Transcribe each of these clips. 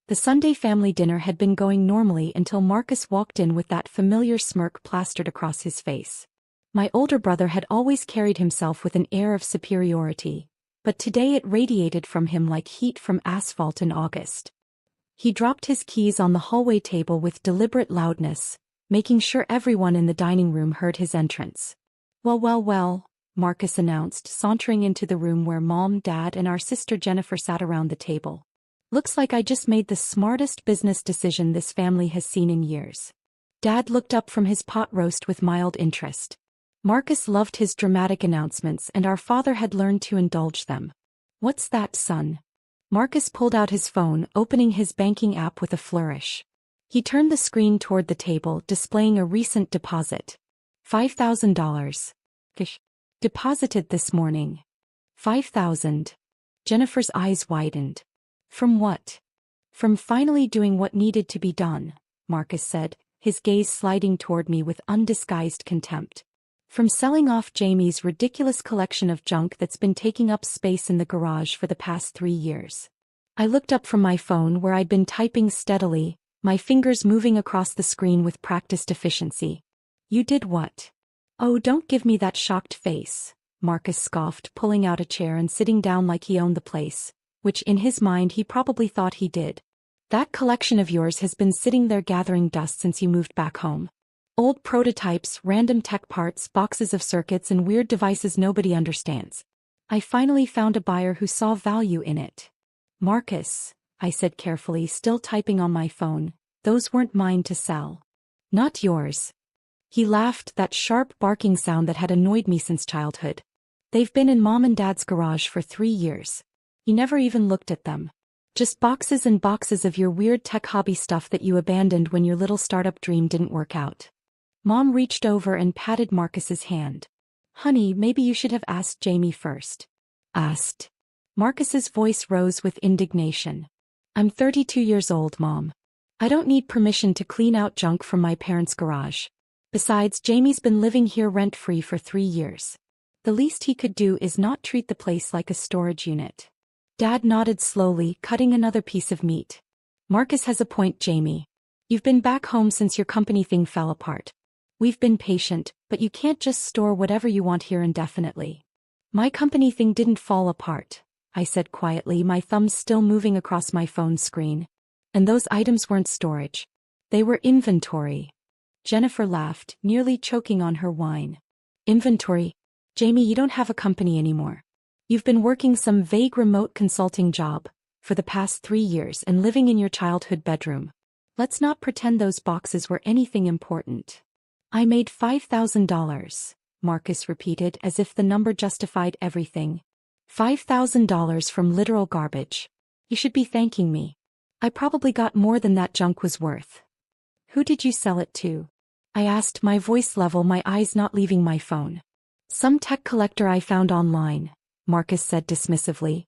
The Sunday family dinner had been going normally until Marcus walked in with that familiar smirk plastered across his face. My older brother had always carried himself with an air of superiority, but today it radiated from him like heat from asphalt in August. He dropped his keys on the hallway table with deliberate loudness, making sure everyone in the dining room heard his entrance. Well, Marcus announced, sauntering into the room where Mom, Dad, and our sister Jennifer sat around the table. Looks like I just made the smartest business decision this family has seen in years. Dad looked up from his pot roast with mild interest. Marcus loved his dramatic announcements and our father had learned to indulge them. What's that, son? Marcus pulled out his phone, opening his banking app with a flourish. He turned the screen toward the table, displaying a recent deposit. $5,000. Deposited this morning. 5,000. Jennifer's eyes widened. From what? From finally doing what needed to be done, Marcus said, his gaze sliding toward me with undisguised contempt. From selling off Jamie's ridiculous collection of junk that's been taking up space in the garage for the past 3 years. I looked up from my phone where I'd been typing steadily, my fingers moving across the screen with practiced efficiency. You did what? Oh, don't give me that shocked face, Marcus scoffed, pulling out a chair and sitting down like he owned the place, which in his mind he probably thought he did. That collection of yours has been sitting there gathering dust since you moved back home. Old prototypes, random tech parts, boxes of circuits and weird devices nobody understands. I finally found a buyer who saw value in it. Marcus, I said carefully, still typing on my phone, those weren't mine to sell. Not yours. He laughed, that sharp barking sound that had annoyed me since childhood. They've been in Mom and Dad's garage for 3 years. He never even looked at them. Just boxes and boxes of your weird tech hobby stuff that you abandoned when your little startup dream didn't work out. Mom reached over and patted Marcus's hand. Honey, maybe you should have asked Jamie first. Asked. Marcus's voice rose with indignation. I'm 32 years old, Mom. I don't need permission to clean out junk from my parents' garage. Besides, Jamie's been living here rent-free for 3 years. The least he could do is not treat the place like a storage unit. Dad nodded slowly, cutting another piece of meat. Marcus has a point, Jamie. You've been back home since your company thing fell apart. We've been patient, but you can't just store whatever you want here indefinitely. My company thing didn't fall apart, I said quietly, my thumbs still moving across my phone screen. And those items weren't storage. They were inventory. Jennifer laughed, nearly choking on her wine. Inventory? Jamie, you don't have a company anymore. You've been working some vague remote consulting job for the past 3 years and living in your childhood bedroom. Let's not pretend those boxes were anything important. I made $5,000, Marcus repeated as if the number justified everything. $5,000 from literal garbage. You should be thanking me. I probably got more than that junk was worth. Who did you sell it to? I asked, my voice level, my eyes not leaving my phone. Some tech collector I found online, Marcus said dismissively.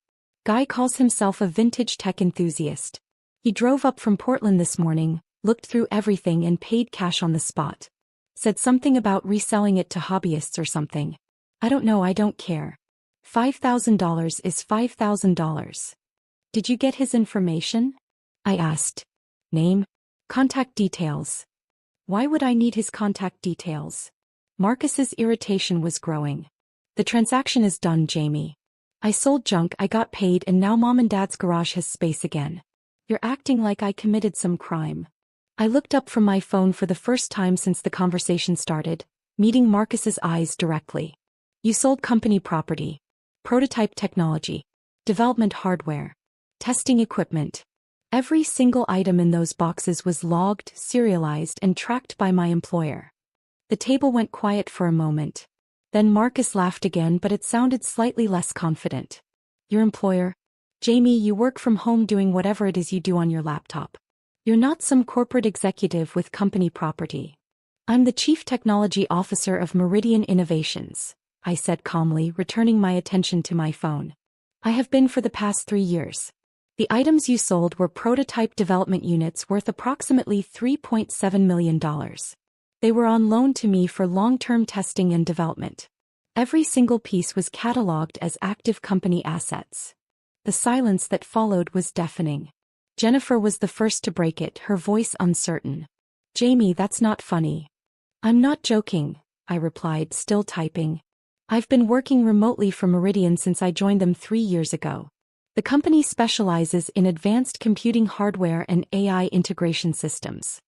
Guy calls himself a vintage tech enthusiast. He drove up from Portland this morning, looked through everything and paid cash on the spot. Said something about reselling it to hobbyists or something. I don't know, I don't care. $5,000 is $5,000. Did you get his information? I asked. Name? Contact details. Why would I need his contact details? Marcus's irritation was growing. The transaction is done, Jamie. I sold junk, I got paid, and now Mom and Dad's garage has space again. You're acting like I committed some crime. I looked up from my phone for the first time since the conversation started, meeting Marcus's eyes directly. You sold company property, prototype technology, development hardware, testing equipment. Every single item in those boxes was logged, serialized, and tracked by my employer. The table went quiet for a moment. Then Marcus laughed again, but it sounded slightly less confident. Your employer? Jamie, you work from home doing whatever it is you do on your laptop. You're not some corporate executive with company property. I'm the Chief Technology Officer of Meridian Innovations, I said calmly, returning my attention to my phone. I have been for the past 3 years. The items you sold were prototype development units worth approximately $3.7 million. They were on loan to me for long-term testing and development. Every single piece was cataloged as active company assets. The silence that followed was deafening. Jennifer was the first to break it, her voice uncertain. Jamie, that's not funny. I'm not joking, I replied, still typing. I've been working remotely for Meridian since I joined them 3 years ago. The company specializes in advanced computing hardware and AI integration systems.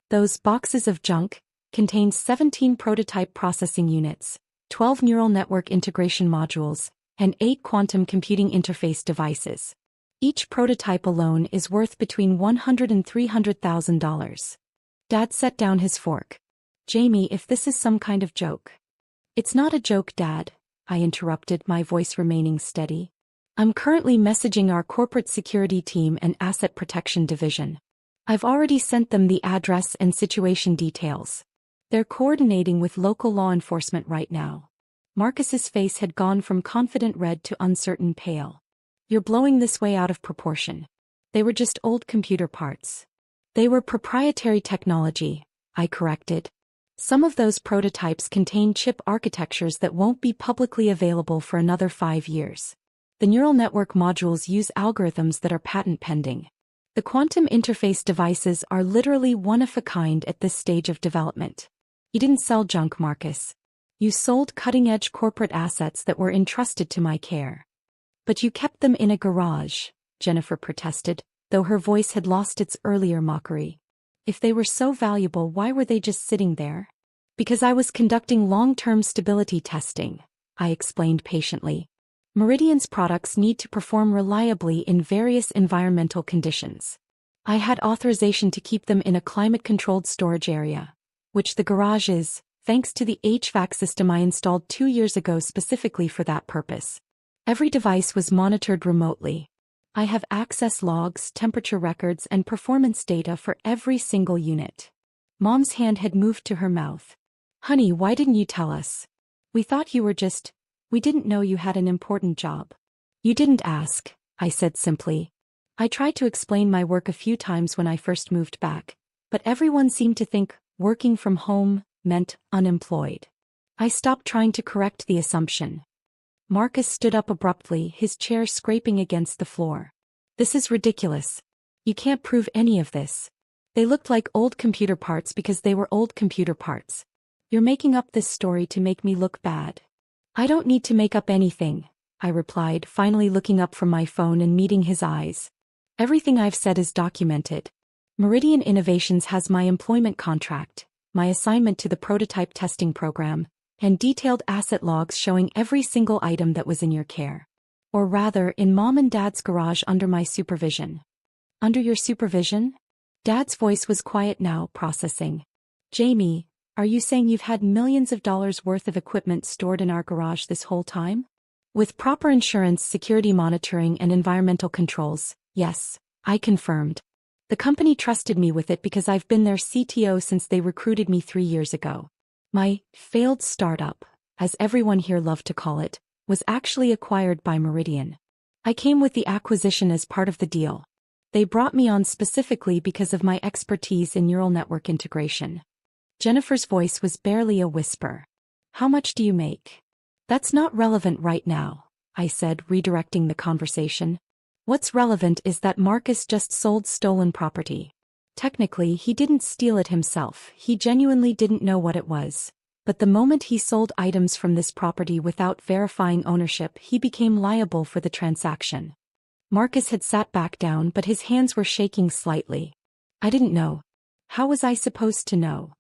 Those boxes of junk contain 17 prototype processing units, 12 neural network integration modules, and 8 quantum computing interface devices. Each prototype alone is worth between $100,000 and $300,000. Dad set down his fork. Jamie, if this is some kind of joke. It's not a joke, Dad, I interrupted, my voice remaining steady. I'm currently messaging our corporate security team and asset protection division. I've already sent them the address and situation details. They're coordinating with local law enforcement right now. Marcus's face had gone from confident red to uncertain pale. You're blowing this way out of proportion. They were just old computer parts. They were proprietary technology, I corrected. Some of those prototypes contain chip architectures that won't be publicly available for another 5 years. The neural network modules use algorithms that are patent pending. The quantum interface devices are literally one of a kind at this stage of development. You didn't sell junk, Marcus. You sold cutting-edge corporate assets that were entrusted to my care. But you kept them in a garage, Jennifer protested, though her voice had lost its earlier mockery. If they were so valuable, why were they just sitting there? Because I was conducting long-term stability testing, I explained patiently. Meridian's products need to perform reliably in various environmental conditions. I had authorization to keep them in a climate-controlled storage area, which the garage is, thanks to the HVAC system I installed 2 years ago specifically for that purpose. Every device was monitored remotely. I have access logs, temperature records, and performance data for every single unit. Mom's hand had moved to her mouth. Honey, why didn't you tell us? We thought you were just... We didn't know you had an important job. You didn't ask, I said simply. I tried to explain my work a few times when I first moved back, but everyone seemed to think working from home meant unemployed. I stopped trying to correct the assumption. Marcus stood up abruptly, his chair scraping against the floor. This is ridiculous. You can't prove any of this. They looked like old computer parts because they were old computer parts. You're making up this story to make me look bad. I don't need to make up anything, I replied, finally looking up from my phone and meeting his eyes. Everything I've said is documented. Meridian Innovations has my employment contract, my assignment to the prototype testing program, and detailed asset logs showing every single item that was in your care. Or rather, in Mom and Dad's garage under my supervision. Under your supervision? Dad's voice was quiet now, processing. Jamie, are you saying you've had millions of dollars worth of equipment stored in our garage this whole time? With proper insurance, security monitoring, and environmental controls, yes, I confirmed. The company trusted me with it because I've been their CTO since they recruited me 3 years ago. My failed startup, as everyone here loved to call it, was actually acquired by Meridian. I came with the acquisition as part of the deal. They brought me on specifically because of my expertise in neural network integration. Jennifer's voice was barely a whisper. How much do you make? That's not relevant right now, I said, redirecting the conversation. What's relevant is that Marcus just sold stolen property. Technically, he didn't steal it himself, he genuinely didn't know what it was. But the moment he sold items from this property without verifying ownership, he became liable for the transaction. Marcus had sat back down, but his hands were shaking slightly. I didn't know. How was I supposed to know?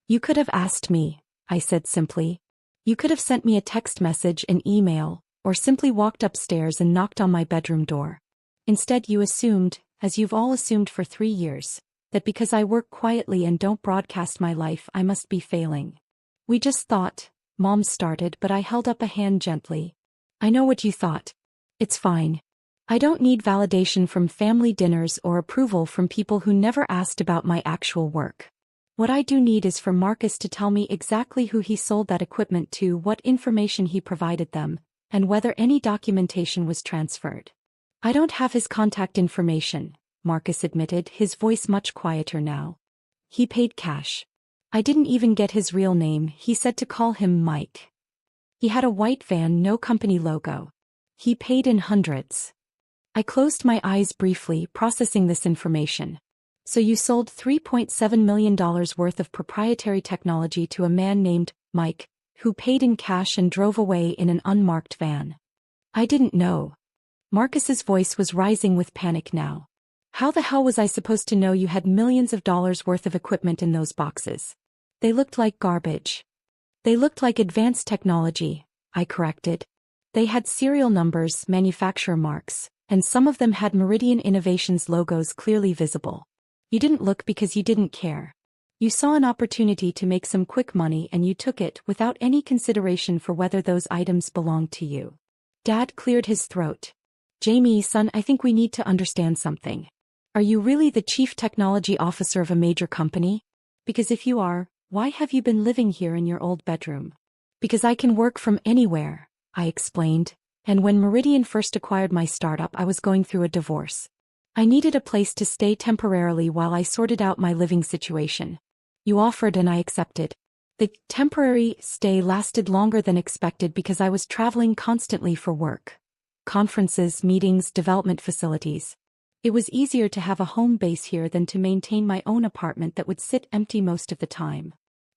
You could have asked me, I said simply. You could have sent me a text message, an email, or simply walked upstairs and knocked on my bedroom door. Instead, you assumed, as you've all assumed for 3 years, that because I work quietly and don't broadcast my life, I must be failing. We just thought, Mom started, but I held up a hand gently. I know what you thought. It's fine. I don't need validation from family dinners or approval from people who never asked about my actual work. What I do need is for Marcus to tell me exactly who he sold that equipment to, what information he provided them, and whether any documentation was transferred. I don't have his contact information, Marcus admitted, his voice much quieter now. He paid cash. I didn't even get his real name, he said to call him Mike. He had a white van, no company logo. He paid in hundreds. I closed my eyes briefly, processing this information. So you sold $3.7 million worth of proprietary technology to a man named Mike, who paid in cash and drove away in an unmarked van. I didn't know. Marcus's voice was rising with panic now. How the hell was I supposed to know you had millions of dollars worth of equipment in those boxes? They looked like garbage. They looked like advanced technology, I corrected. They had serial numbers, manufacturer marks, and some of them had Meridian Innovations logos clearly visible. You didn't look because you didn't care. You saw an opportunity to make some quick money and you took it without any consideration for whether those items belonged to you. Dad cleared his throat. Jamie, son, I think we need to understand something. Are you really the chief technology officer of a major company? Because if you are, why have you been living here in your old bedroom? Because I can work from anywhere, I explained, and when Meridian first acquired my startup I was going through a divorce. I needed a place to stay temporarily while I sorted out my living situation. You offered and I accepted. The temporary stay lasted longer than expected because I was traveling constantly for work. Conferences, meetings, development facilities. It was easier to have a home base here than to maintain my own apartment that would sit empty most of the time.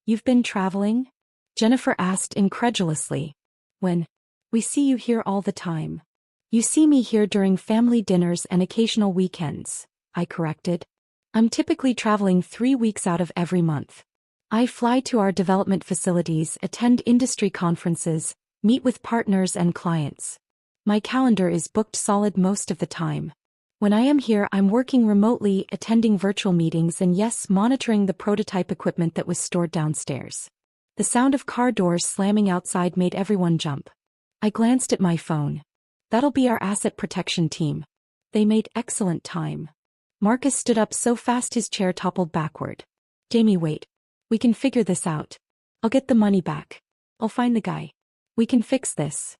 You've been traveling? Jennifer asked incredulously. When? We see you here all the time. You see me here during family dinners and occasional weekends, I corrected. I'm typically traveling 3 weeks out of every month. I fly to our development facilities, attend industry conferences, meet with partners and clients. My calendar is booked solid most of the time. When I am here, I'm working remotely, attending virtual meetings and yes, monitoring the prototype equipment that was stored downstairs. The sound of car doors slamming outside made everyone jump. I glanced at my phone. That'll be our asset protection team. They made excellent time. Marcus stood up so fast his chair toppled backward. Jamie, wait. We can figure this out. I'll get the money back. I'll find the guy. We can fix this.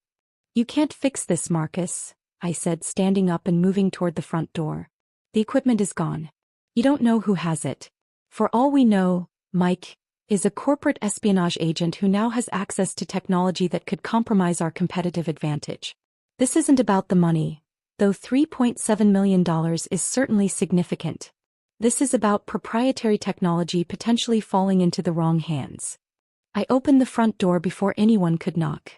You can't fix this, Marcus, I said, standing up and moving toward the front door. The equipment is gone. You don't know who has it. For all we know, Mike is a corporate espionage agent who now has access to technology that could compromise our competitive advantage. This isn't about the money, though $3.7 million is certainly significant. This is about proprietary technology potentially falling into the wrong hands. I opened the front door before anyone could knock.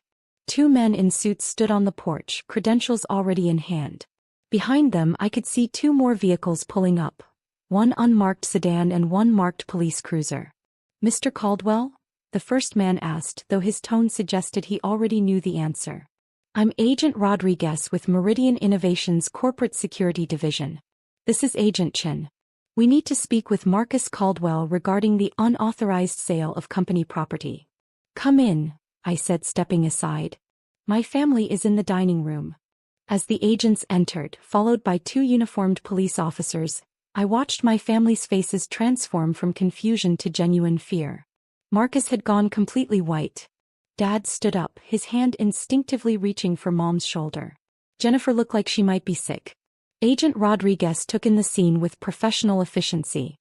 2 men in suits stood on the porch, credentials already in hand. Behind them I could see 2 more vehicles pulling up, one unmarked sedan and one marked police cruiser. Mr. Caldwell? The first man asked, though his tone suggested he already knew the answer. I'm Agent Rodriguez with Meridian Innovations Corporate Security Division. This is Agent Chen. We need to speak with Marcus Caldwell regarding the unauthorized sale of company property. Come in, I said, stepping aside. My family is in the dining room. As the agents entered, followed by 2 uniformed police officers, I watched my family's faces transform from confusion to genuine fear. Marcus had gone completely white. Dad stood up, his hand instinctively reaching for Mom's shoulder. Jennifer looked like she might be sick. Agent Rodriguez took in the scene with professional efficiency.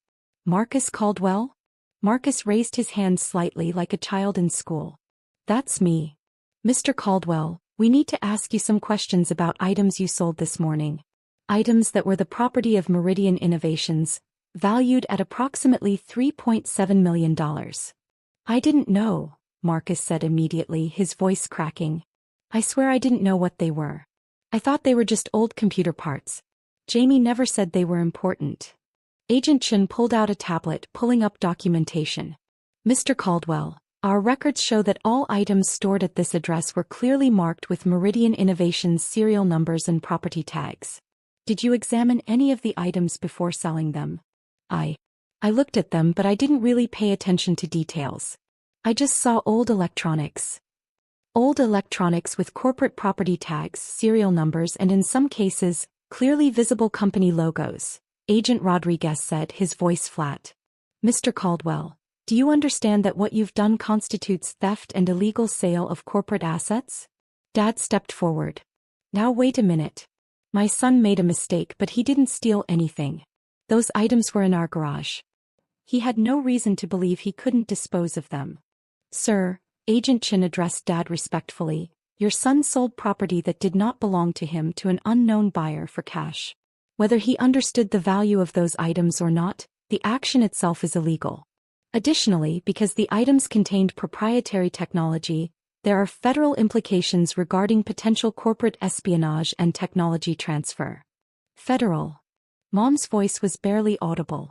Marcus Caldwell? Marcus raised his hand slightly like a child in school. That's me. Mr. Caldwell, we need to ask you some questions about items you sold this morning. Items that were the property of Meridian Innovations, valued at approximately $3.7 million. I didn't know, Marcus said immediately, his voice cracking. I swear I didn't know what they were. I thought they were just old computer parts. Jamie never said they were important. Agent Chen pulled out a tablet, pulling up documentation. Mr. Caldwell, our records show that all items stored at this address were clearly marked with Meridian Innovations serial numbers and property tags. Did you examine any of the items before selling them? I looked at them, but I didn't really pay attention to details. I just saw old electronics. Old electronics with corporate property tags, serial numbers and in some cases, clearly visible company logos, Agent Rodriguez said, his voice flat. Mr. Caldwell, do you understand that what you've done constitutes theft and illegal sale of corporate assets? Dad stepped forward. Now wait a minute. My son made a mistake, but he didn't steal anything. Those items were in our garage. He had no reason to believe he couldn't dispose of them. Sir, Agent Chen addressed Dad respectfully, Your son sold property that did not belong to him to an unknown buyer for cash. Whether he understood the value of those items or not, the action itself is illegal. Additionally, because the items contained proprietary technology, there are federal implications regarding potential corporate espionage and technology transfer. Federal. Mom's voice was barely audible.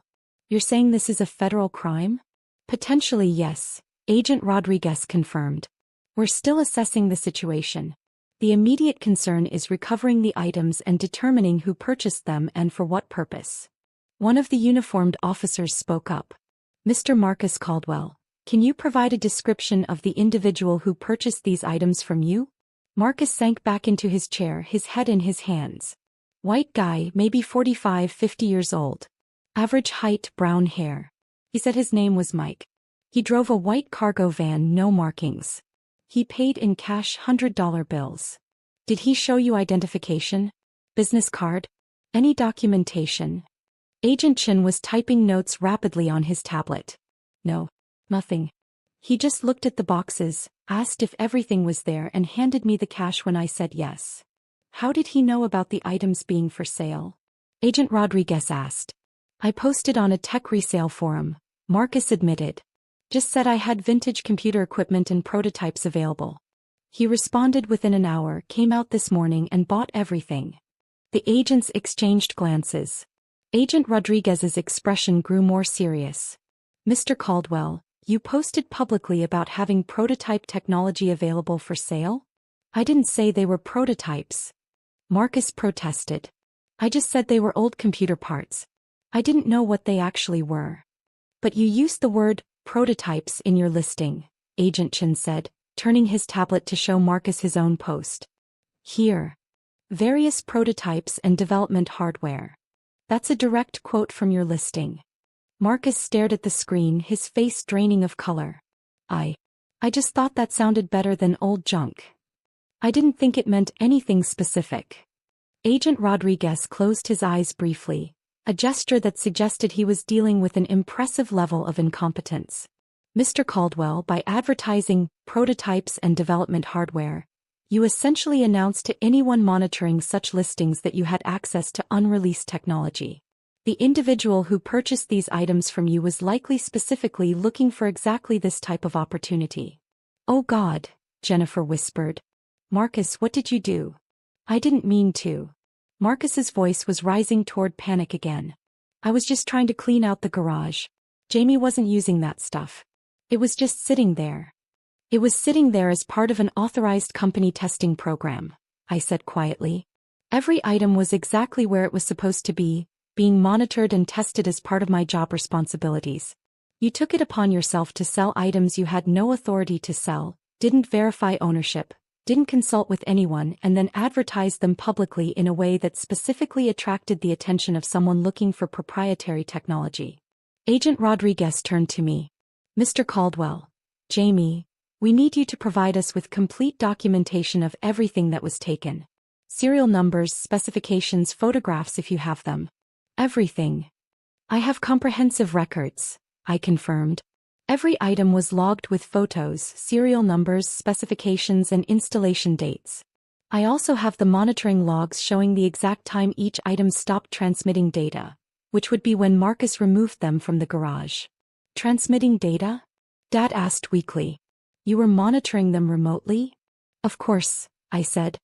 You're saying this is a federal crime? Potentially, yes, Agent Rodriguez confirmed. We're still assessing the situation. The immediate concern is recovering the items and determining who purchased them and for what purpose. One of the uniformed officers spoke up. Mr. Marcus Caldwell, can you provide a description of the individual who purchased these items from you? Marcus sank back into his chair, his head in his hands. White guy, maybe 45, 50 years old. Average height, brown hair. He said his name was Mike. He drove a white cargo van, no markings. He paid in cash $100 bills. Did he show you identification? Business card? Any documentation? Agent Chin was typing notes rapidly on his tablet. No. Nothing. He just looked at the boxes, asked if everything was there and handed me the cash when I said yes. How did he know about the items being for sale? Agent Rodriguez asked. I posted on a tech resale forum, Marcus admitted. Just said I had vintage computer equipment and prototypes available. He responded within an hour, came out this morning and bought everything. The agents exchanged glances. Agent Rodriguez's expression grew more serious. Mr. Caldwell, you posted publicly about having prototype technology available for sale? I didn't say they were prototypes. Marcus protested. I just said they were old computer parts. I didn't know what they actually were. But you used the word prototypes in your listing, Agent Chin said, turning his tablet to show Marcus his own post. Here. Various prototypes and development hardware. That's a direct quote from your listing. Marcus stared at the screen, his face draining of color. I just thought that sounded better than old junk. I didn't think it meant anything specific. Agent Rodriguez closed his eyes briefly, a gesture that suggested he was dealing with an impressive level of incompetence. Mr. Caldwell, by advertising prototypes and development hardware, you essentially announced to anyone monitoring such listings that you had access to unreleased technology. The individual who purchased these items from you was likely specifically looking for exactly this type of opportunity. Oh God, Jennifer whispered. Marcus, what did you do? I didn't mean to. Marcus's voice was rising toward panic again. I was just trying to clean out the garage. Jamie wasn't using that stuff. It was just sitting there. It was sitting there as part of an authorized company testing program, I said quietly. Every item was exactly where it was supposed to be, being monitored and tested as part of my job responsibilities. You took it upon yourself to sell items you had no authority to sell, didn't verify ownership, didn't consult with anyone, and then advertised them publicly in a way that specifically attracted the attention of someone looking for proprietary technology. Agent Rodriguez turned to me. Mr. Caldwell, Jamie, we need you to provide us with complete documentation of everything that was taken. Serial numbers, specifications, photographs if you have them. Everything. I have comprehensive records, I confirmed. Every item was logged with photos, serial numbers, specifications, and installation dates. I also have the monitoring logs showing the exact time each item stopped transmitting data, which would be when Marcus removed them from the garage. Transmitting data? Dad asked weakly. You were monitoring them remotely? Of course, I said.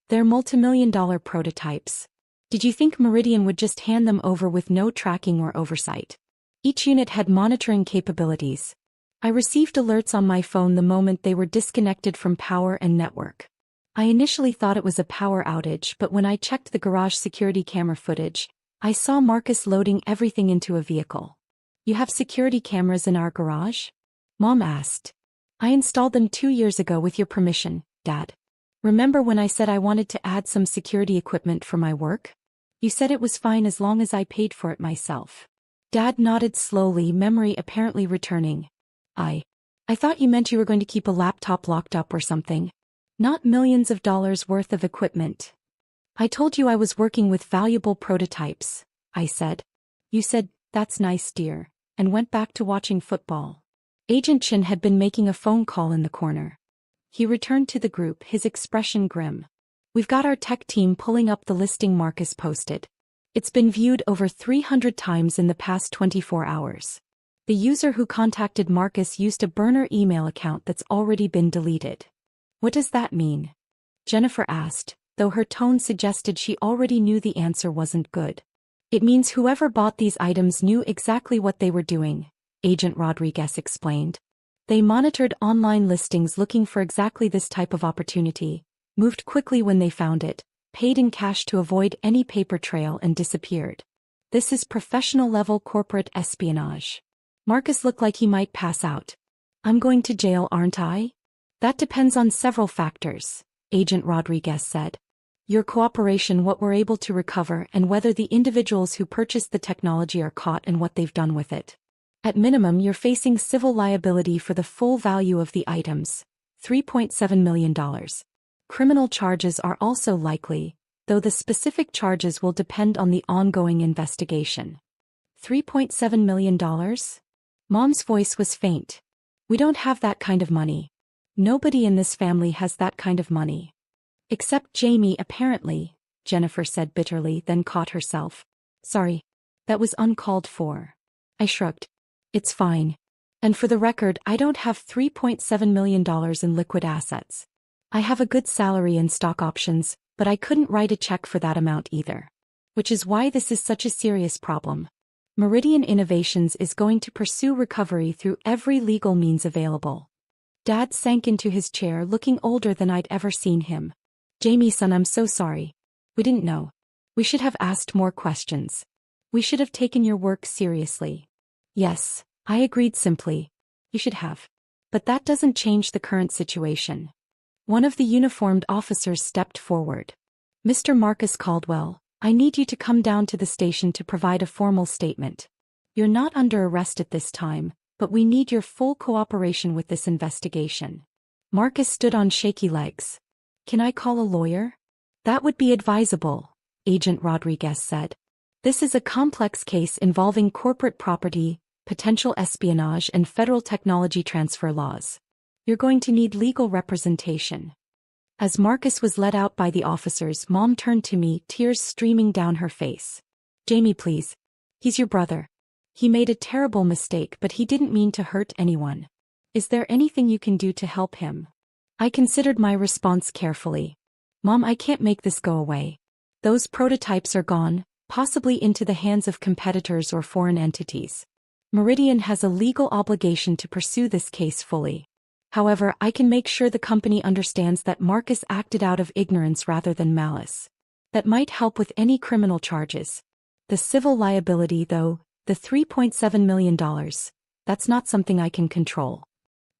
They're multimillion-dollar prototypes. Did you think Meridian would just hand them over with no tracking or oversight? Each unit had monitoring capabilities. I received alerts on my phone the moment they were disconnected from power and network. I initially thought it was a power outage, but when I checked the garage security camera footage, I saw Marcus loading everything into a vehicle. You have security cameras in our garage? Mom asked. I installed them 2 years ago with your permission, Dad. Remember when I said I wanted to add some security equipment for my work? You said it was fine as long as I paid for it myself. Dad nodded slowly, memory apparently returning. I thought you meant you were going to keep a laptop locked up or something. Not millions of dollars worth of equipment. I told you I was working with valuable prototypes, I said. You said, that's nice, dear, and went back to watching football. Agent Chin had been making a phone call in the corner. He returned to the group, his expression grim. We've got our tech team pulling up the listing Marcus posted. It's been viewed over 300 times in the past 24 hours. The user who contacted Marcus used a burner email account that's already been deleted. What does that mean? Jennifer asked, though her tone suggested she already knew the answer wasn't good. It means whoever bought these items knew exactly what they were doing, Agent Rodriguez explained. They monitored online listings looking for exactly this type of opportunity, moved quickly when they found it, paid in cash to avoid any paper trail, and disappeared. This is professional-level corporate espionage. Marcus looked like he might pass out. I'm going to jail, aren't I? That depends on several factors, Agent Rodriguez said. Your cooperation, what we're able to recover, and whether the individuals who purchased the technology are caught and what they've done with it. At minimum, you're facing civil liability for the full value of the items, $3.7 million. Criminal charges are also likely, though the specific charges will depend on the ongoing investigation. $3.7 million? Mom's voice was faint. We don't have that kind of money. Nobody in this family has that kind of money. Except Jamie, apparently, Jennifer said bitterly, then caught herself. Sorry. That was uncalled for. I shrugged. It's fine. And for the record, I don't have $3.7 million in liquid assets. I have a good salary and stock options, but I couldn't write a check for that amount either. Which is why this is such a serious problem. Meridian Innovations is going to pursue recovery through every legal means available. Dad sank into his chair, looking older than I'd ever seen him. Jamie, son, I'm so sorry. We didn't know. We should have asked more questions. We should have taken your work seriously. Yes, I agreed simply. You should have. But that doesn't change the current situation. One of the uniformed officers stepped forward. Mr. Marcus Caldwell, I need you to come down to the station to provide a formal statement. You're not under arrest at this time, but we need your full cooperation with this investigation. Marcus stood on shaky legs. Can I call a lawyer? That would be advisable, Agent Rodriguez said. This is a complex case involving corporate property, potential espionage, and federal technology transfer laws. You're going to need legal representation. As Marcus was led out by the officers, Mom turned to me, tears streaming down her face. Jamie, please. He's your brother. He made a terrible mistake, but he didn't mean to hurt anyone. Is there anything you can do to help him? I considered my response carefully. Mom, I can't make this go away. Those prototypes are gone, possibly into the hands of competitors or foreign entities. Meridian has a legal obligation to pursue this case fully. However, I can make sure the company understands that Marcus acted out of ignorance rather than malice. That might help with any criminal charges. The civil liability, though, the $3.7 million, that's not something I can control.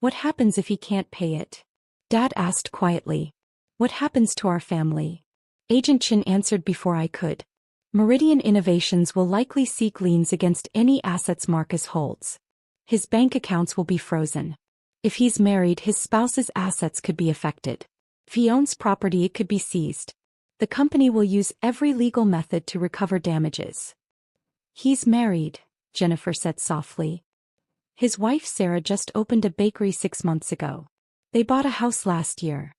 What happens if he can't pay it? Dad asked quietly. What happens to our family? Agent Chin answered before I could. Meridian Innovations will likely seek liens against any assets Marcus holds. His bank accounts will be frozen. If he's married, his spouse's assets could be affected. If he owns property, it could be seized. The company will use every legal method to recover damages. He's married, Jennifer said softly. His wife Sarah just opened a bakery 6 months ago. They bought a house last year.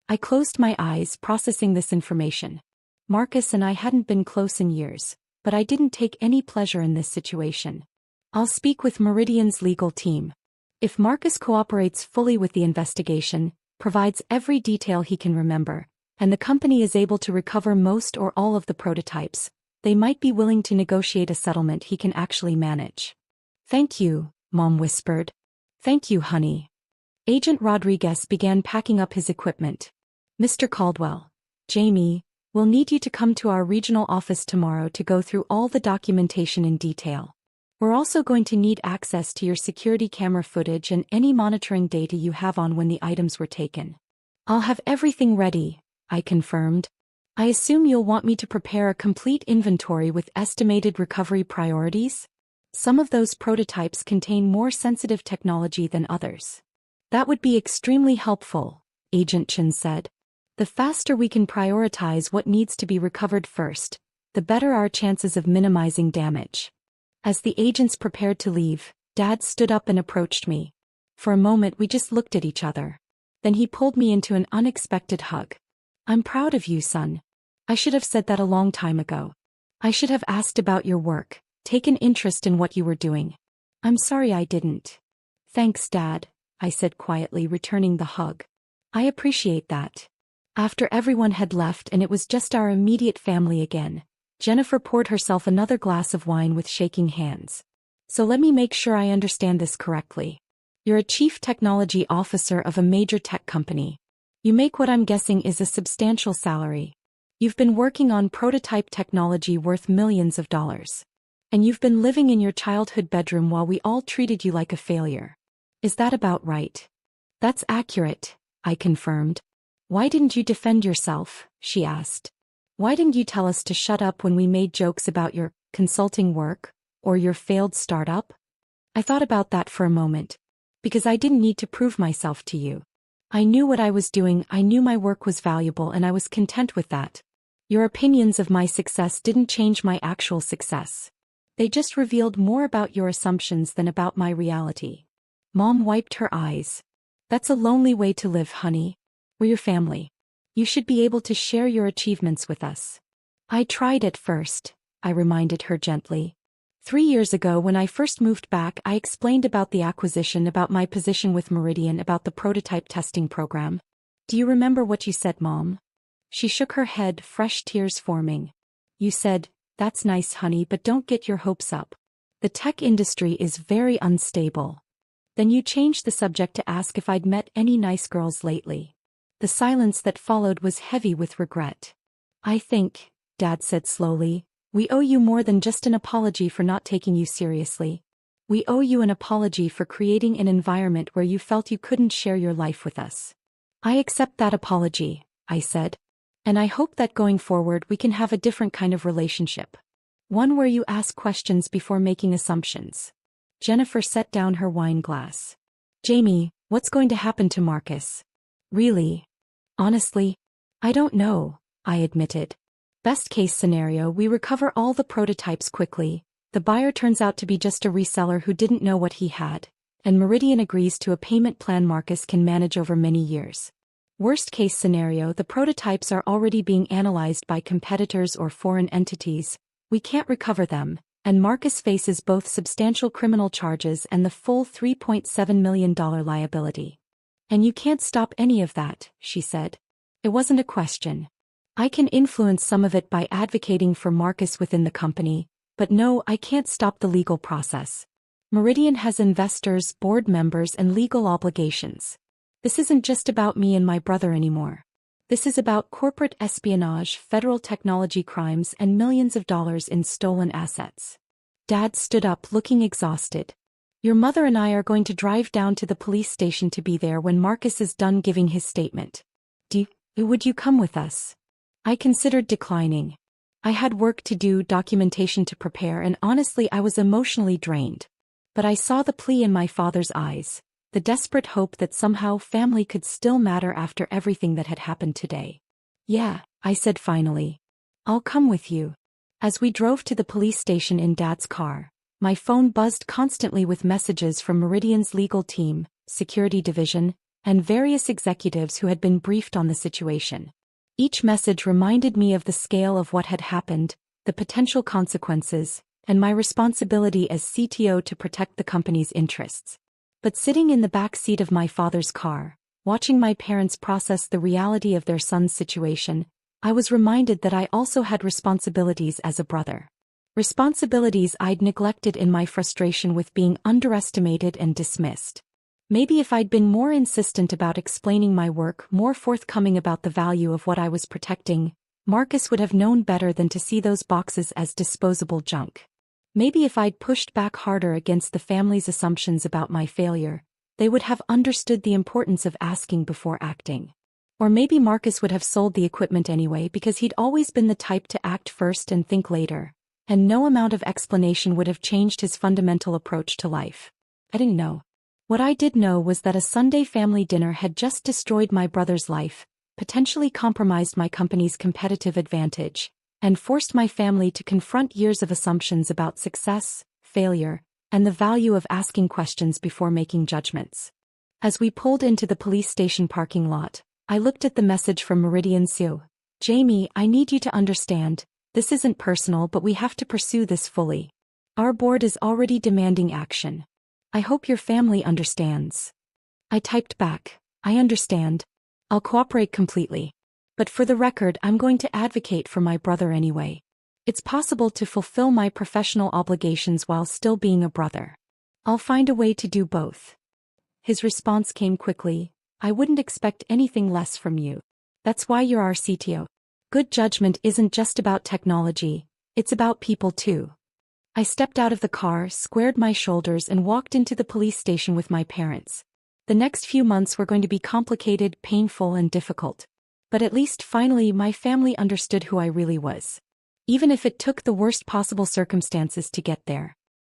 I closed my eyes, processing this information. Marcus and I hadn't been close in years, but I didn't take any pleasure in this situation. I'll speak with Meridian's legal team. If Marcus cooperates fully with the investigation, provides every detail he can remember, and the company is able to recover most or all of the prototypes, they might be willing to negotiate a settlement he can actually manage. Thank you, Mom whispered. Thank you, honey. Agent Rodriguez began packing up his equipment. Mr. Caldwell, Jamie, we'll need you to come to our regional office tomorrow to go through all the documentation in detail. We're also going to need access to your security camera footage and any monitoring data you have on when the items were taken. I'll have everything ready, I confirmed. I assume you'll want me to prepare a complete inventory with estimated recovery priorities? Some of those prototypes contain more sensitive technology than others. That would be extremely helpful, Agent Chin said. The faster we can prioritize what needs to be recovered first, the better our chances of minimizing damage. As the agents prepared to leave, Dad stood up and approached me. For a moment we just looked at each other. Then he pulled me into an unexpected hug. I'm proud of you, son. I should have said that a long time ago. I should have asked about your work, taken interest in what you were doing. I'm sorry I didn't. Thanks, Dad, I said quietly, returning the hug. I appreciate that. After everyone had left and it was just our immediate family again, Jennifer poured herself another glass of wine with shaking hands. So let me make sure I understand this correctly. You're a chief technology officer of a major tech company. You make what I'm guessing is a substantial salary. You've been working on prototype technology worth millions of dollars. And you've been living in your childhood bedroom while we all treated you like a failure. Is that about right? That's accurate, I confirmed. Why didn't you defend yourself? She asked. Why didn't you tell us to shut up when we made jokes about your consulting work or your failed startup? I thought about that for a moment. Because I didn't need to prove myself to you. I knew what I was doing, I knew my work was valuable, and I was content with that. Your opinions of my success didn't change my actual success. They just revealed more about your assumptions than about my reality. Mom wiped her eyes. That's a lonely way to live, honey. We're your family. You should be able to share your achievements with us. I tried at first, I reminded her gently. 3 years ago when I first moved back, I explained about the acquisition, about my position with Meridian, about the prototype testing program. Do you remember what you said, Mom? She shook her head, fresh tears forming. You said, "That's nice, honey, but don't get your hopes up. The tech industry is very unstable." Then you changed the subject to ask if I'd met any nice girls lately. The silence that followed was heavy with regret. I think, Dad said slowly, we owe you more than just an apology for not taking you seriously. We owe you an apology for creating an environment where you felt you couldn't share your life with us. I accept that apology, I said. And I hope that going forward we can have a different kind of relationship. One where you ask questions before making assumptions. Jennifer set down her wine glass. Jamie, what's going to happen to Marcus? Really? Honestly? I don't know, I admitted. Best case scenario, we recover all the prototypes quickly, the buyer turns out to be just a reseller who didn't know what he had, and Meridian agrees to a payment plan Marcus can manage over many years. Worst case scenario, the prototypes are already being analyzed by competitors or foreign entities, we can't recover them, and Marcus faces both substantial criminal charges and the full $3.7 million liability. And you can't stop any of that, she said. It wasn't a question. I can influence some of it by advocating for Marcus within the company, but no, I can't stop the legal process. Meridian has investors, board members, and legal obligations. This isn't just about me and my brother anymore. This is about corporate espionage, federal technology crimes, and millions of dollars in stolen assets. Dad stood up, looking exhausted. Your mother and I are going to drive down to the police station to be there when Marcus is done giving his statement. Would you come with us? I considered declining. I had work to do, documentation to prepare, and honestly I was emotionally drained. But I saw the plea in my father's eyes, the desperate hope that somehow family could still matter after everything that had happened today. Yeah, I said finally. I'll come with you. As we drove to the police station in Dad's car, my phone buzzed constantly with messages from Meridian's legal team, security division, and various executives who had been briefed on the situation. Each message reminded me of the scale of what had happened, the potential consequences, and my responsibility as CTO to protect the company's interests. But sitting in the back seat of my father's car, watching my parents process the reality of their son's situation, I was reminded that I also had responsibilities as a brother. Responsibilities I'd neglected in my frustration with being underestimated and dismissed. Maybe if I'd been more insistent about explaining my work, more forthcoming about the value of what I was protecting, Marcus would have known better than to see those boxes as disposable junk. Maybe if I'd pushed back harder against the family's assumptions about my failure, they would have understood the importance of asking before acting. Or maybe Marcus would have sold the equipment anyway because he'd always been the type to act first and think later, and no amount of explanation would have changed his fundamental approach to life. I didn't know. What I did know was that a Sunday family dinner had just destroyed my brother's life, potentially compromised my company's competitive advantage, and forced my family to confront years of assumptions about success, failure, and the value of asking questions before making judgments. As we pulled into the police station parking lot, I looked at the message from Meridian Sue. Jamie, I need you to understand, this isn't personal, but we have to pursue this fully. Our board is already demanding action. I hope your family understands. I typed back, I understand. I'll cooperate completely. But for the record, I'm going to advocate for my brother anyway. It's possible to fulfill my professional obligations while still being a brother. I'll find a way to do both. His response came quickly. I wouldn't expect anything less from you. That's why you're our CTO. Good judgment isn't just about technology, it's about people too. I stepped out of the car, squared my shoulders, and walked into the police station with my parents. The next few months were going to be complicated, painful, and difficult. But at least finally my family understood who I really was. Even if it took the worst possible circumstances to get there.